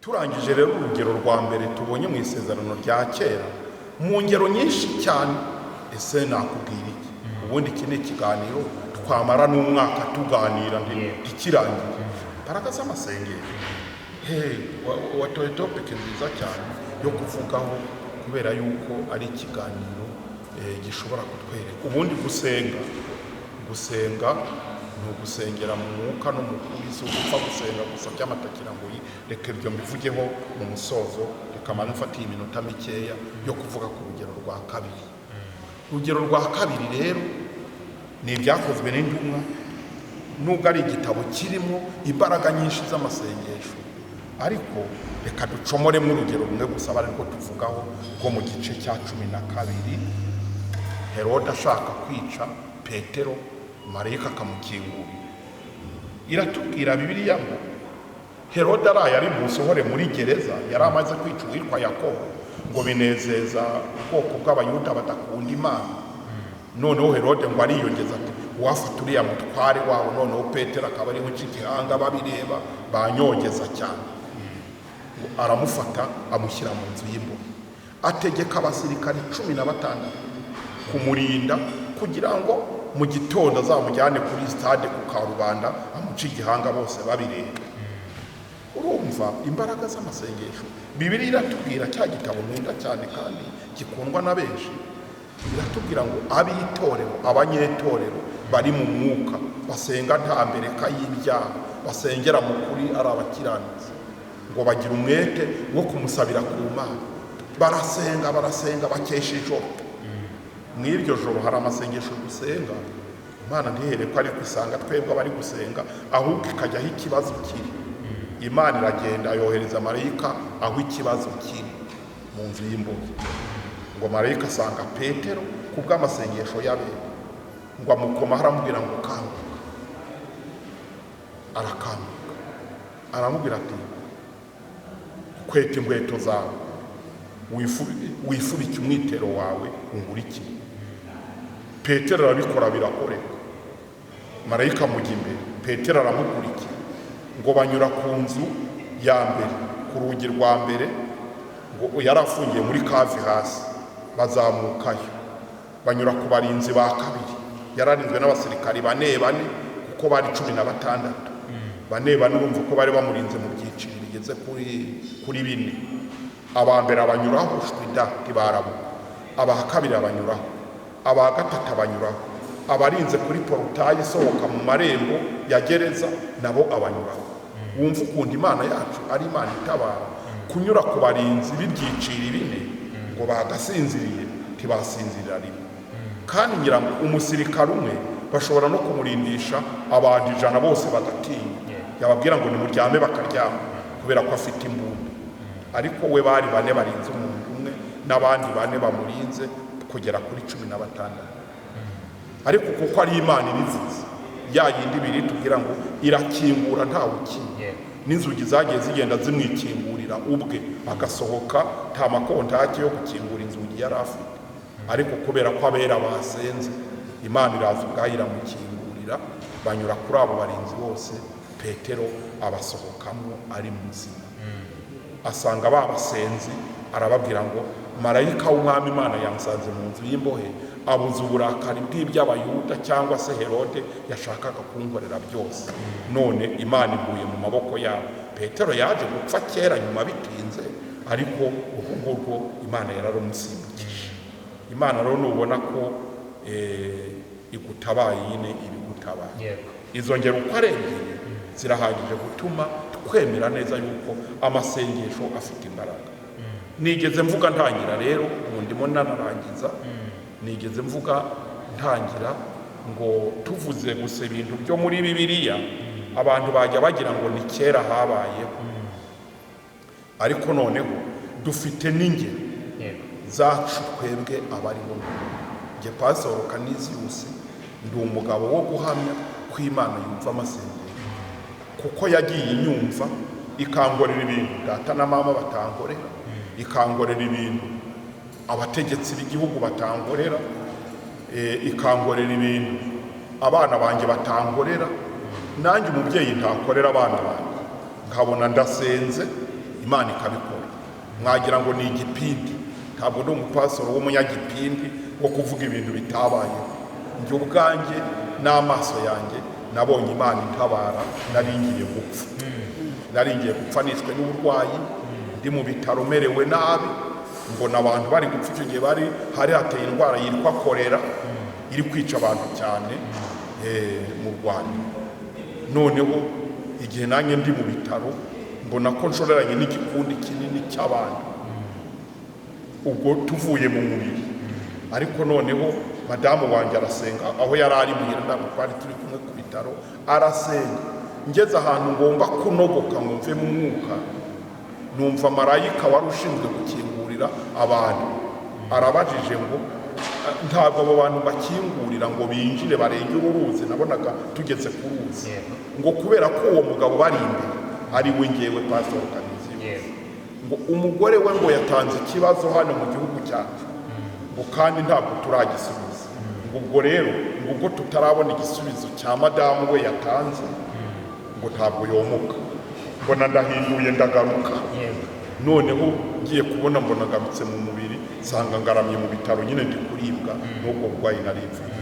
turangije rero urugero rwa mbere tubonye mu isezerano rya kera mu ngero nyinshi cyane. Ese nakubwira iki? Ubundi iki ni ikiganiro twamara n'umwaka tuganira ntikirangiye. Imbaraga z'amasengesho watoye topic nziza cyane yo kuvugaho, kubera yuko ari ikiganiro gishobora kutwereka. Ubundi gusenga ni ugusengera mu mwuka no mu kuri, si ugupfa gusenga gusa by'amatakira ngo reka ibyo mbivugeho mu musozo. Reka mane mfatiye iminota mikeya yo kuvuga ku rugero rwa kabiri. Urugero rwa kabiri rero ni ibyakozwe n'intumwa, nubwo ari igitabo kirimo imbaraga nyinshi z'amasengesho, ariko reka ducomoremo urugero rumwe gusa bari rwo tuvugaho rwo mu gice cya 12. Herode ashaka kwica Petero, marayika akamukingurira. Iratubwira Bibiliya ngo Herode ari busohore muri gereza, yari amaze kwica uwitwa Yakobo, ngo binezeza ubwoko bw'abayuda badakunda Imana. Noneho Herode ngo ariyongeza ati uwafata uriya mutware wawe, noneho Petero akaba ari w'ikigihanga, babireba banyogeza cyane. Aramufata amushyira mu nzu y'imbohe, ategeka abasirikari 16 kumurinda kugira ngo mu gitondo azamujyane kuri stade ku Karubanda amuca igihanga bose babireba. Urumva imbaraga z'amasengesho. Bibiliya iratubwira, cya gitabo nkunda cyane kandi gikundwa na benshi, iratubwira ngo ab'itorero, abanyetorero bari mu mwuka basenga nta mbereka y'ibyaha, basengera mu kuri ari abakiranutsi, ngo bagira umwete wo kumusabira ku Mana. Barasenga bakesha ijoro. Mu iryo joro hari amasengesho gusenga Imana ntihere ko ari gusanga twebwe abari gusenga, ahubwo ikajyaho ikibazo kiri. Imana iragenda yohereza marayika aho ikibazo kiri mu nzu y'imbohe. Ngo marayika asanga Petero kubw'amasengesho y'abera, ngo amukoma aramubwira ngo kanguka. Arakanguka, aramubwira ati kweta inkweto zawe, wifubike umwitero wawe unkurikire. Petero arabikora, birakoreka. Marayika amujya imbere, Petero aramukurikira. Ngo banyura ku nzu ya mbere, ku rugi rwa mbere, ngo yari afungiye muri kavi hasi, bazamukayo. Banyura ku barinzi ba kabiri, yararinzwe n'abasirikari 4 kuko bari 16. 4 urumva ko bari bamurinze mu byiciro bigeze kuri 4. Aba mbere abanyuraho shwida ntibarabuka, aba kabiri abanyuraho, aba gatatu abanyuraho, abarinze kuri porutayi isohoka mu marembo ya gereza nabo abanyuraho. Wumva ukuntu Imana yacu ari Imana itabara. Kunyura ku barinzi b'ibyiciro 4 ngo bagasinziriye ntibasinzirira rimwe. Kandi ngira ngo umusirikare umwe bashobora no kumurindisha abantu 100 bose bagatinya, yababwira ngo nimuryame bakaryama kubera ko afite imbunda. Ariko we bari 4 barinze umuntu umwe, n'abandi 4 bamurinze kugera kuri 16. Ariko kuko ari Imana ibivuze, ya yindi biri tubwira ngo irakingura ntawe ukinga, n'inzugi zagiye zigenda zimwikingurira ubwe, agasohoka nta makontaki yo gukingura inzugi yari afite. Ariko kubera ko abera basenze, Imana iraza ubwayo iramukingurira. Banyura kuri abo barinzi bose, Petero abasohokamo ari muzima. Asanga babasenzi, arababwira ngo marayika w'Umwami Imana yansanze mu nzu y'imbohe, abuze uburakari bw'iby'abayuda cyangwa se Herode yashakaga kunkorera byose. None Imana iguye mu maboko yabo. Petero yaje gupfa kera nyuma bitinze, ariko ubwo Imana yararumusimbukije. Imana rero nubona ko igutabaye nyine ibigutabaye. Izo ngero uko ari ebyiri zirahagije gutuma twemera neza yuko amasengesho afite imbaraga. Nigeze mvuga ntangira rero, ndimo nanarangiza, nigeze mvuga ntangira ngo tuvuze gusa ibintu byo muri Bibiliya abantu bajya bagira ngo ni kera habayeho. Ariko noneho dufite n'ingero zacu twebwe abariho. Nge Pastor Canisius ndi umugabo wo guhamya ko Imana yumva amasengesho, kuko yagiye inyumva ikangorera ibintu data na mama batangorera, ikangorera ibintu abategetsi b'igihugu batangorera, ikangorera ibintu abana banjye batangorera. Nanjye umubyeyi ntakorera abana banjye, nkabona ndasenze Imana ikabikora. Mwagira ngo ni igipindi, ntabwo ndi umupasoro w'umunyagipindi wo kuvuga ibintu bitabaye. Njye ubwanjye n'amaso yanjye nabonye Imana intabara. Nari ngiye gupfa nishwe n'uburwayi, ndi mu bitaro merewe nabi, mbona abantu bari gupfa. Icyo gihe hari hateye indwara yitwa korera iri kwica abantu cyane mu Rwanda. Noneho igihe nanjye ndi mu bitaro mbona ko nshoreranye n'igikundi kinini cy'abantu, ubwo tuvuye mu mubiri. Ariko noneho madamu wanjye arasenga, aho yari ari muhira, ntabwo twari turi kumwe ku bitaro, arasenga. Ngeze ahantu ngomba kunogoka ngo mve mu mwuka, numva marayika wari ushinzwe gukingurira abantu arabajije ngo ntabwo abo bantu bakingurira ngo binjire barenge uruzi. Nabonaga tugeze ku ruzi, ngo kubera ko uwo mugabo bari imbere ari we ngewe Pastor Kaniziyo, ngo umugore we ngo yatanze ikibazo hano mu gihugu cyacu, ngo kandi ntabwo turagisubiza. Ubwo rero ubwo tutarabona igisubizo cya madamu we yatanze, ngo ntabwo yomuka. Mbona ndahinduye ndagaruka. Noneho ngiye kubona mbona ngarutse mu mubiri, sanga ngaramye mu bitaro nyine ndi kuribwa n'ubwo burwayi nari mfite.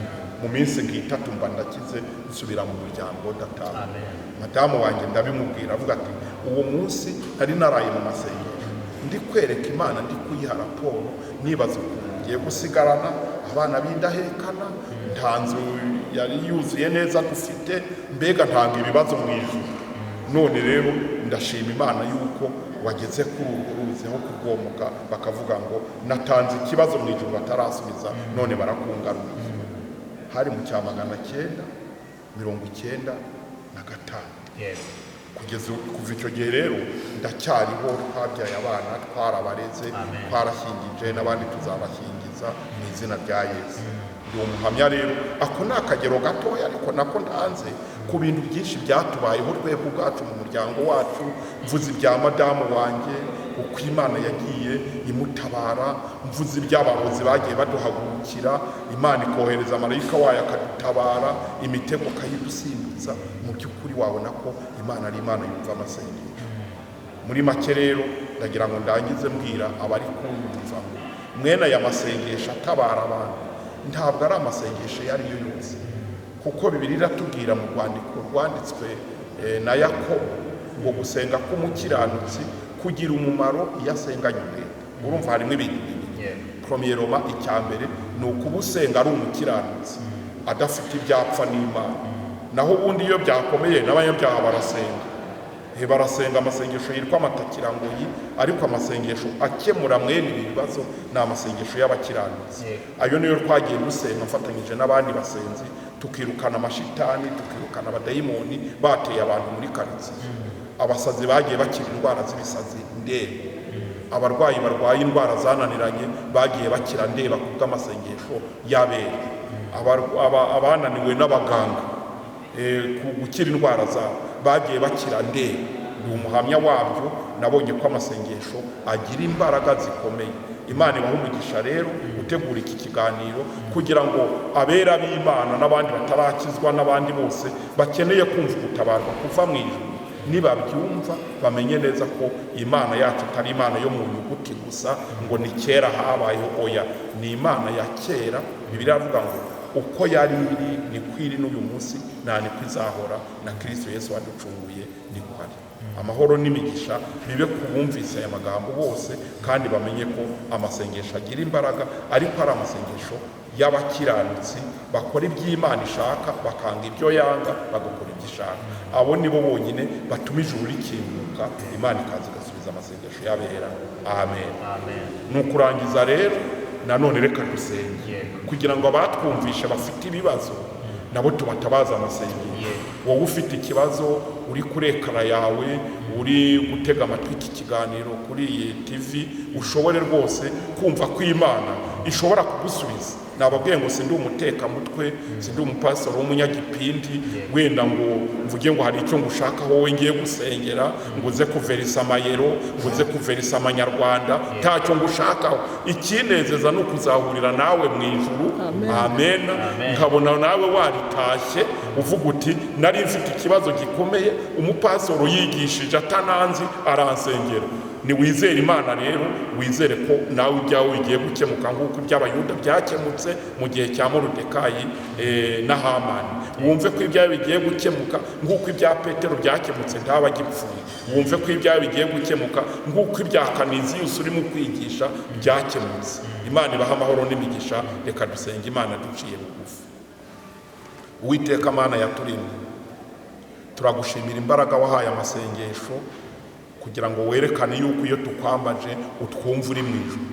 Mu minsi nk'itatu mba ndakize, nsubira mu muryango ndataha. Madamu wanjye ndabimubwira, avuga ati uwo munsi nari naraye mu masengesho ndi kwereka Imana, ndi kuyiha raporo, nibaza ukuntu ngiye gusigarana abana b'indahekana, nta nzu yari yuzuye neza dufite, mbega ntanga ibibazo mu ijuru. None rero ndashima Imana yuko wageze kuri urwo ruzi aho kugomoka, bakavuga ngo natanze ikibazo mu ijuru batarasubiza, none barakungaruye. Hari mu cya 1995. Kugeza kuva icyo gihe rero ndacyariho, twabyaye abana, twarabareze, twarashyingije n'abandi tuzabashyingiza mu izina rya Yesu. Ndi umuhamya rero, ako ni akagero gatoya ariko nako ntanze ku bintu byinshi byatubayeho twebwe ubwacu mu muryango wacu. Mvuze ibya madamu wanjye, uko Imana yagiye imutabara, mvuze iby'abarozi bagiye baduhagurukira, Imana ikohereza marayika wayo akadutabara, imitego akayidusimbiza. Mu by'ukuri wabona ko Imana ari Imana yumva amasengesho. Muri make rero ndagira ngo ndangize mbwira abari kumva, mwene aya masengesho atabara abantu ntabwo ari amasengesho yari yo yose, kuko Bibiliya iratubwira mu rwandiko rwanditswe na Yakobo ngo gusenga k'umukiranutsi kugira umumaro iyo asenganye umwete. Urumva harimo ibintu bibiri. Premier Roma icyambere ni ukuba usenga ari umukiranutsi adafite ibyapfa n'Imana. Naho ubundi iyo byakomeye n'abanyabyaha barasenga amasengesho yitwa amatakirangoyi, ariko amasengesho akemura mwene ibi bibazo ni amasengesho y'abakiranutsi. Ayo niyo twagiye dusenga mfatanyije n'abandi basenzi, tukirukana amashitani, tukirukana abadayimoni bateye abantu muri karitsiye. Abasazi bagiye bakira indwara z'ibisazi ndeba, abarwayi barwaye indwara zananiranye bagiye bakira ndeba kubw'amasengesho y'abera, abananiwe n'abaganga gukira indwara zabo bagiye bakira ndeba. Ni umuhamya wabyo, nabonye ko amasengesho agira imbaraga zikomeye. Imana ibaha umugisha rero gutegura iki kiganiro kugira ngo abera b'Imana n'abandi batarakizwa n'abandi bose bakeneye kumva gutabarwa kuva mu ijuru, nibabyumva bamenye neza ko Imana yacu atari Imana yo mu nyuguti gusa ngo ni kera habayeho. Oya, ni Imana ya kera. Bibiliya iravuga ngo uko yari iri ni kwiri n'uyu munsi nta niko izahora, na Kristo Yesu waducunguye ni guhari. Amahoro n'imigisha bibe ku bumvise aya magambo bose, kandi bamenye ko amasengesho agira imbaraga, ariko ari amasengesho y'abakiranutsi bakora iby'Imana ishaka, bakanga ibyo yanga, bagakora ibyo ishaka. Abo nibo bonyine batuma ijuru rikinguka, Imana ikaza igasubiza amasengesho y'abera. Amen. Ni ukurangiza rero, nanone reka dusenge kugira ngo abatwumvishe bafite ibibazo nabo tubatabaza amasengesho. Wowe ufite ikibazo uri kuri ekara yawe, uri gutega amatwi iki kiganiro kuri iyi TV, ushobore rwose kumva ko Imana ishobora kugusubiza. Nababwiye ngo sindi umutekamutwe, sindi umupastor w'umunyagipindi wenda ngo mvuge ngo hari icyo ngushaka wowe ngiye gusengera, ngo uze kuverisa amayero, ngo uze kuverisa amanyarwanda, ntacyo ngushakaho. Ikinezeza ni ukuzahurira nawe mu ijuru. Amen. Nkabona nawe waritashye uvuga uti nari mfite ikibazo gikomeye, umupasoro yigishije atananzi aransengera. Ni wizere Imana rero, wizere ko nawe ibyawe bigiye gukemuka nk'uko iby'abayuda byakemutse mu gihe cya Moridekayi na Hamani. Wumve ko ibyawe bigiye gukemuka nk'uko ibya Petero byakemutse ntaba agipfuye. Wumve ko ibyawe bigiye gukemuka nk'uko ibya Kaniziyusi urimo kwigisha byakemutse. Imana ibaha amahoro n'imigisha. Reka dusenge Imana duciye bugufi. Uwiteka Mana yaturinde, turagushimira imbaraga wahaye amasengesho kugira ngo werekane yuko iyo tukwambaje utwumva uri mu ijuru.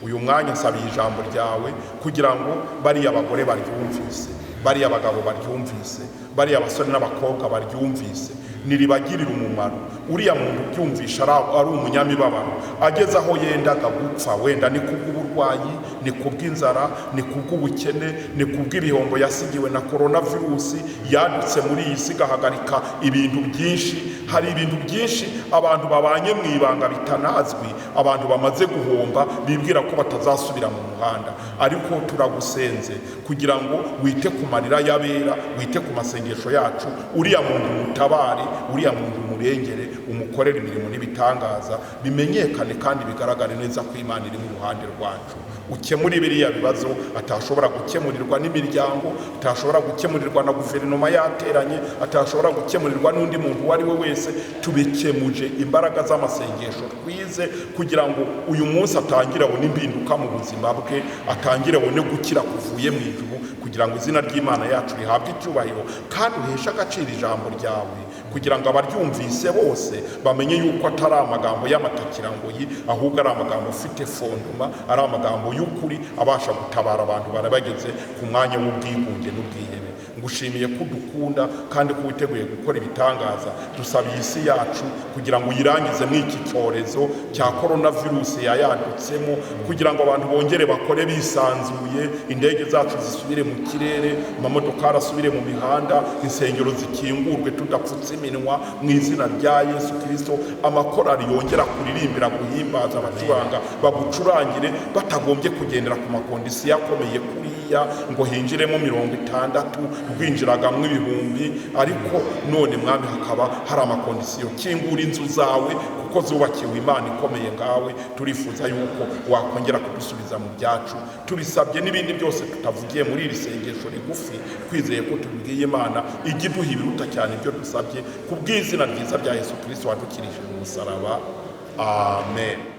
Uyu mwanya nsabiye ijambo ryawe kugira ngo bariya abagore baryumvise, bariya abagabo baryumvise, bariya abasore n'abakobwa baryumvise, niribagirira umumaro. Uriya muntu byumvisha ari umunyamibabaro, ageze aho yendaga gupfa, wenda ni kubw'uburwayi, ni kubw'inzara, ni kubw'ubukene, ni kubw'ibihombo yasigiwe na coronavirusi yadutse muri iyi si igahagarika ibintu byinshi. Hari ibintu byinshi abantu babanye mu ibanga bitanazwi, abantu bamaze guhomba bibwira ko batazasubira mu muhanda. Ariko turagusenze kugira ngo wite ku marira y'abera, wite ku masengesho yacu. Uriya muntu mutabare, uriya muntu murengere, umukorera imirimo n'ibitangaza bimenyekane kandi bigaragare neza ko Imana iri mu ruhande rwacu. Ukemura biriya bibazo atashobora gukemurirwa n'imiryango, atashobora gukemurirwa na guverinoma yateranye, atashobora gukemurirwa n'undi muntu uwo ari we wese. Tubikemuje imbaraga z'amasengesho twize kugira ngo uyu munsi atangire abone impinduka mu buzima bwe, atangire abone gukira kuvuye mu ijuru, kugira ngo izina ry'Imana yacu rihabwe icyubahiro kandi uheshe agaciro ijambo ryawe, kugira ngo abaryumvise bose bamenye yuko atari amagambo y'amatakirangoyi, ahubwo ari amagambo afite fondoma, ari amagambo y'ukuri abasha gutabara abantu barabageze ku mwanya w'ubwigunge n'ubwihebe. Ngushimiye ko udukunda kandi ko witeguye gukora ibitangaza. Dusaba iyi si yacu kugira ngo uyirangize muri iki cyorezo cya coronavirus yayadutsemo, kugira ngo abantu bongere bakore bisanzuye, indege zacu zisubire mu kirere, amamodoka arasubire mu mihanda, insengero zikingurwe tudapfutse iminwa mu izina rya Yesu Kristo. Amakorari yongera kuririmbira guhimbaza abacuranga bagucurangire batagombye kugendera ku makondisiyo akomeye kuriya ngo hinjiremo 60 rwinjiragamo ibihumbi. Ariko none mwami hakaba hari amakondisiyo. Kingura inzu zawe kuko zubakiwe Imana ikomeye ngawe. Turifuza yuko wakongera kudusubiza mu byacu. Tubisabye n'ibindi byose tutavugiye muri iri sengesho rigufi, twizeye ko tubwiye Imana ijya iduha ibiruta cyane ibyo dusabye, ku bw'izina ryiza rya Yesu Kristo wadukirije mu musaraba. Amen.